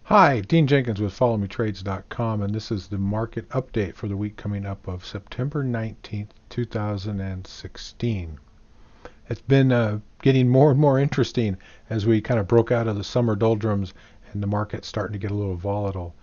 Hi, Dean Jenkins with FollowMeTrades.com, and this is the market update for the week coming up of September 19th, 2016. It's been getting more and more interesting as we kind of broke out of the summer doldrums and the market's starting to get a little volatile.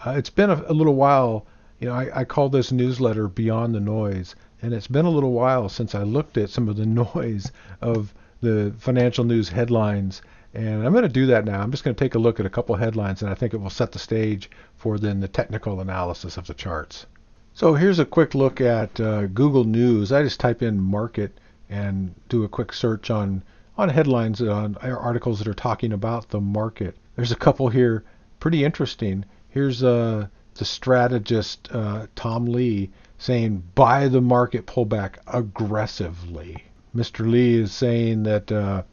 It's been a little while. I call this newsletter Beyond the Noise, and it's been a little while since I looked at some of the noise of the financial news headlines, and I'm going to do that now. I'm just going to take a look at a couple headlines, and I think it will set the stage for then the technical analysis of the charts. So here's a quick look at Google News. I just type in market and do a quick search on headlines, on articles that are talking about the market. There's a couple here pretty interesting. Here's the strategist Tom Lee saying buy the market pullback aggressively. Mr. Lee is saying that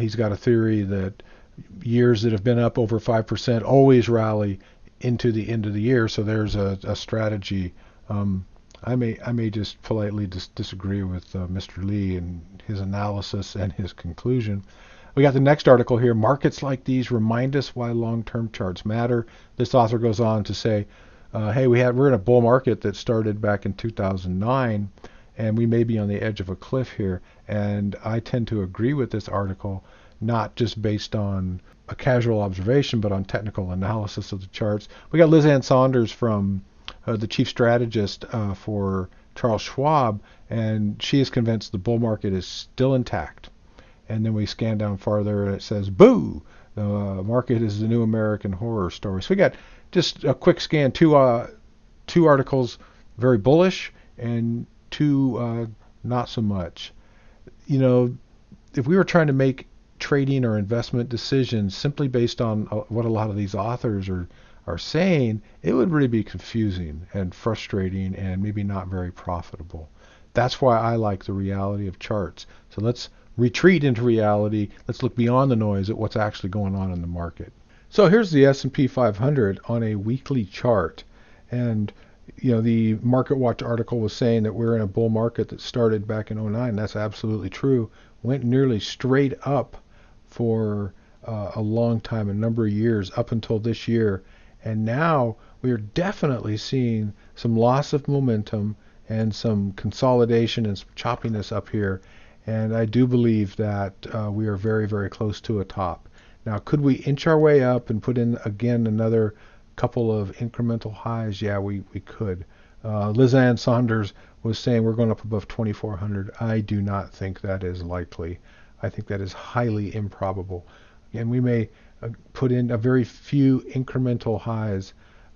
he's got a theory that years that have been up over 5% always rally into the end of the year. So there's a strategy. I may just politely disagree with Mr. Lee and his analysis and his conclusion. We got the next article here. Markets like these remind us why long-term charts matter. This author goes on to say, hey, we're in a bull market that started back in 2009, and we may be on the edge of a cliff here. And I tend to agree with this article, not just based on a casual observation, but on technical analysis of the charts. We got Liz Ann Saunders from the chief strategist for Charles Schwab, and she is convinced the bull market is still intact. And then we scan down farther, and it says, boo! The market is the new American horror story. So we got just a quick scan, two articles very bullish and two not so much. If we were trying to make trading or investment decisions simply based on what a lot of these authors are saying, it would really be confusing and frustrating and maybe not very profitable. That's why I like the reality of charts. So let's retreat into reality. Let's look beyond the noise at what's actually going on in the market. So here's the S&P 500 on a weekly chart. And the MarketWatch article was saying that we're in a bull market that started back in '09. That's absolutely true. Went nearly straight up for a long time, a number of years, up until this year. And now we are definitely seeing some loss of momentum and some consolidation and some choppiness up here. And I do believe that we are very, very close to a top. Now, could we inch our way up and put in, again, another couple of incremental highs? Yeah, we could. Liz Ann Saunders was saying we're going up above 2,400. I do not think that is likely. I think that is highly improbable. Again, we may put in a very few incremental highs,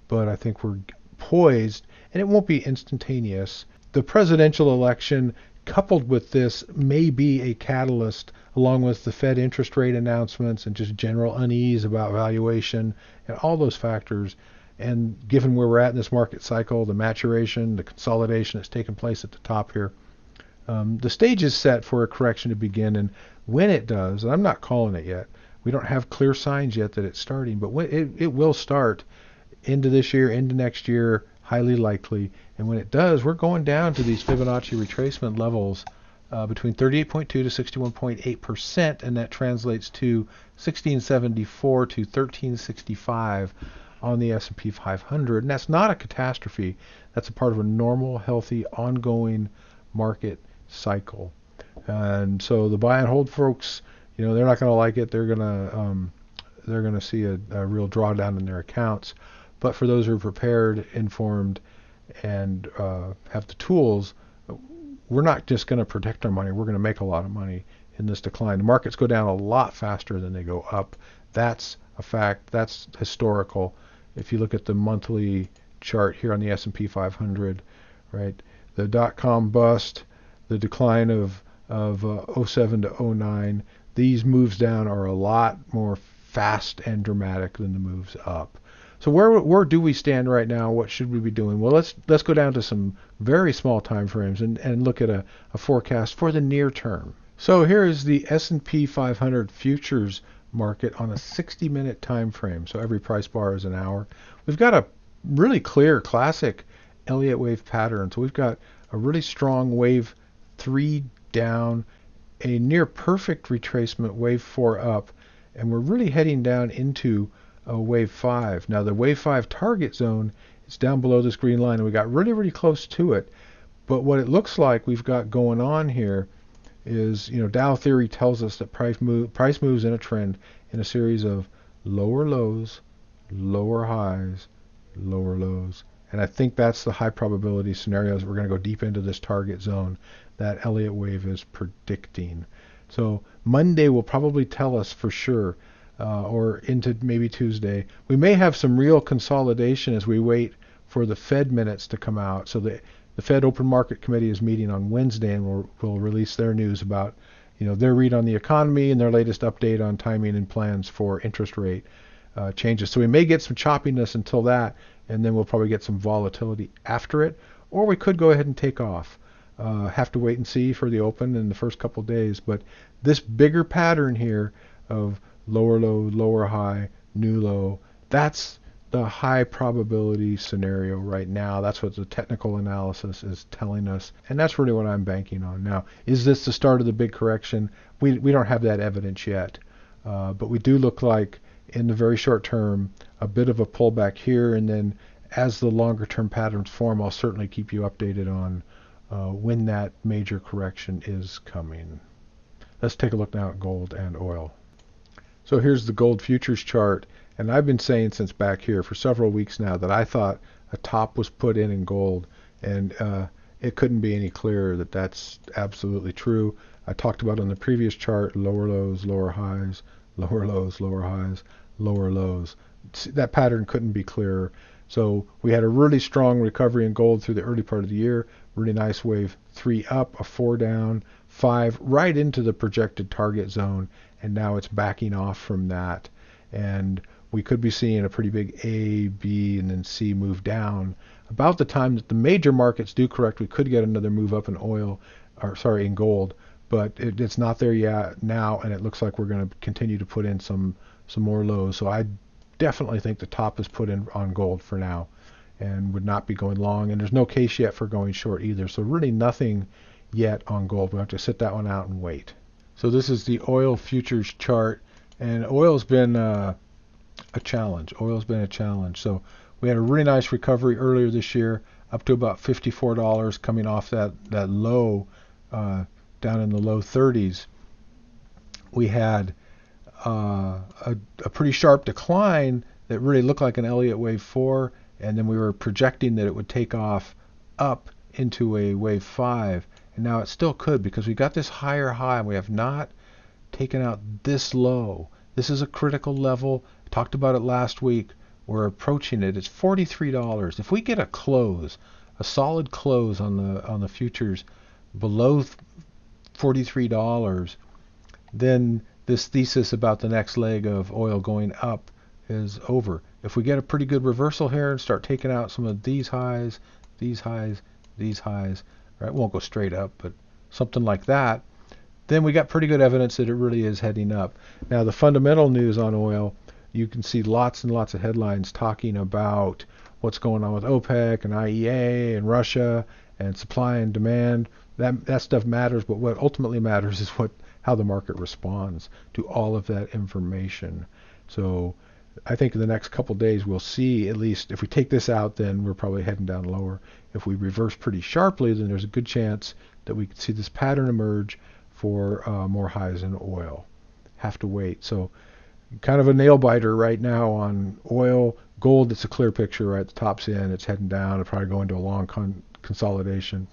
but I think we're poised, and it won't be instantaneous. The presidential election coupled with this may be a catalyst, along with the Fed interest rate announcements and just general unease about valuation and all those factors. And given where we're at in this market cycle, the maturation, the consolidation that's taken place at the top here, the stage is set for a correction to begin. And when it does, and I'm not calling it yet, we don't have clear signs yet that it's starting, but when it will start into this year, into next year, highly likely. And when it does, we're going down to these Fibonacci retracement levels between 38.2 to 61.8%, and that translates to 1674 to 1365 on the S&P 500. And that's not a catastrophe. That's a part of a normal, healthy, ongoing market cycle. And so the buy and hold folks, they're not going to like it. They're going to see a real drawdown in their accounts. But for those who are prepared, informed, and have the tools, we're not just going to protect our money. We're going to make a lot of money in this decline. The markets go down a lot faster than they go up. That's a fact. That's historical. If you look at the monthly chart here on the S&P 500, right, the dot-com bust, the decline of '07 to '09, these moves down are a lot more fast and dramatic than the moves up. So where do we stand right now? What should we be doing? Well, let's go down to some very small time frames and look at a forecast for the near term. So here is the S&P 500 futures market on a 60-minute time frame. So every price bar is an hour. We've got a really clear classic Elliott wave pattern. So we've got a really strong wave 3 down, a near perfect retracement wave 4 up, and we're really heading down into wave 5. Now the wave 5 target zone is down below this green line, and we got really, really close to it. But what it looks like we've got going on here is, Dow theory tells us that price moves in a trend in a series of lower lows, lower highs, lower lows. And I think that's the high probability scenarios. We're going to go deep into this target zone that Elliott wave is predicting. So Monday will probably tell us for sure, or into maybe Tuesday. We may have some real consolidation as we wait for the Fed minutes to come out. So the Fed Open Market Committee is meeting on Wednesday, and will release their news about their read on the economy and their latest update on timing and plans for interest rate changes. So we may get some choppiness until that, and then we'll probably get some volatility after it, or we could go ahead and take off. Have to wait and see for the open in the first couple of days. But this bigger pattern here of lower low, lower high, new low, that's the high probability scenario right now. That's what the technical analysis is telling us, and that's really what I'm banking on. Now, is this the start of the big correction? We don't have that evidence yet, but we do look like in the very short term a bit of a pullback here, and then as the longer term patterns form, I'll certainly keep you updated on when that major correction is coming. Let's take a look now at gold and oil. So here's the gold futures chart, and I've been saying since back here for several weeks now that I thought a top was put in gold, and it couldn't be any clearer that that's absolutely true. I talked about on the previous chart, lower lows, lower highs, lower lows, lower highs, lower lows. That pattern couldn't be clearer. So we had a really strong recovery in gold through the early part of the year. Really nice wave 3 up, a 4 down, 5 right into the projected target zone, and now it's backing off from that. And we could be seeing a pretty big A, B, and then C move down. About the time that the major markets do correct, we could get another move up in in gold, but it's not there yet now, and it looks like we're going to continue to put in some more lows. So I definitely think the top is put in on gold for now, and would not be going long. And there's no case yet for going short either. So really nothing yet on gold. We'll have to sit that one out and wait. So this is the oil futures chart, and oil's been a challenge. Oil's been a challenge. So we had a really nice recovery earlier this year, up to about $54, coming off that low down in the low 30s. We had a pretty sharp decline that really looked like an Elliott wave 4, and then we were projecting that it would take off up into a wave 5, and now it still could, because we got this higher high and we have not taken out this low. This is a critical level. I talked about it last week. We're approaching it. It's $43. If we get a close, a solid close on the futures below $43, then this thesis about the next leg of oil going up is over. If we get a pretty good reversal here and start taking out some of these highs, these highs, these highs, right? Won't go straight up, but something like that, then we got pretty good evidence that it really is heading up. Now the fundamental news on oil, you can see lots and lots of headlines talking about what's going on with OPEC and IEA and Russia and supply and demand. That stuff matters, but what ultimately matters is how the market responds to all of that information. So I think in the next couple of days we'll see, at least if we take this out, then we're probably heading down lower. If we reverse pretty sharply, then there's a good chance that we could see this pattern emerge for more highs in oil. Have to wait. So kind of a nail biter right now on oil. Gold, it's a clear picture, right? The top's in, it's heading down. It'll probably go into a long consolidation.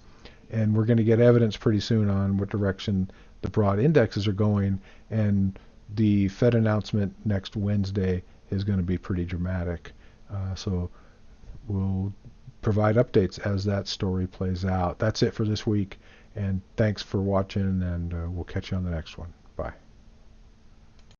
And we're going to get evidence pretty soon on what direction the broad indexes are going. And the Fed announcement next Wednesday is going to be pretty dramatic. So we'll provide updates as that story plays out. That's it for this week. And thanks for watching, and we'll catch you on the next one.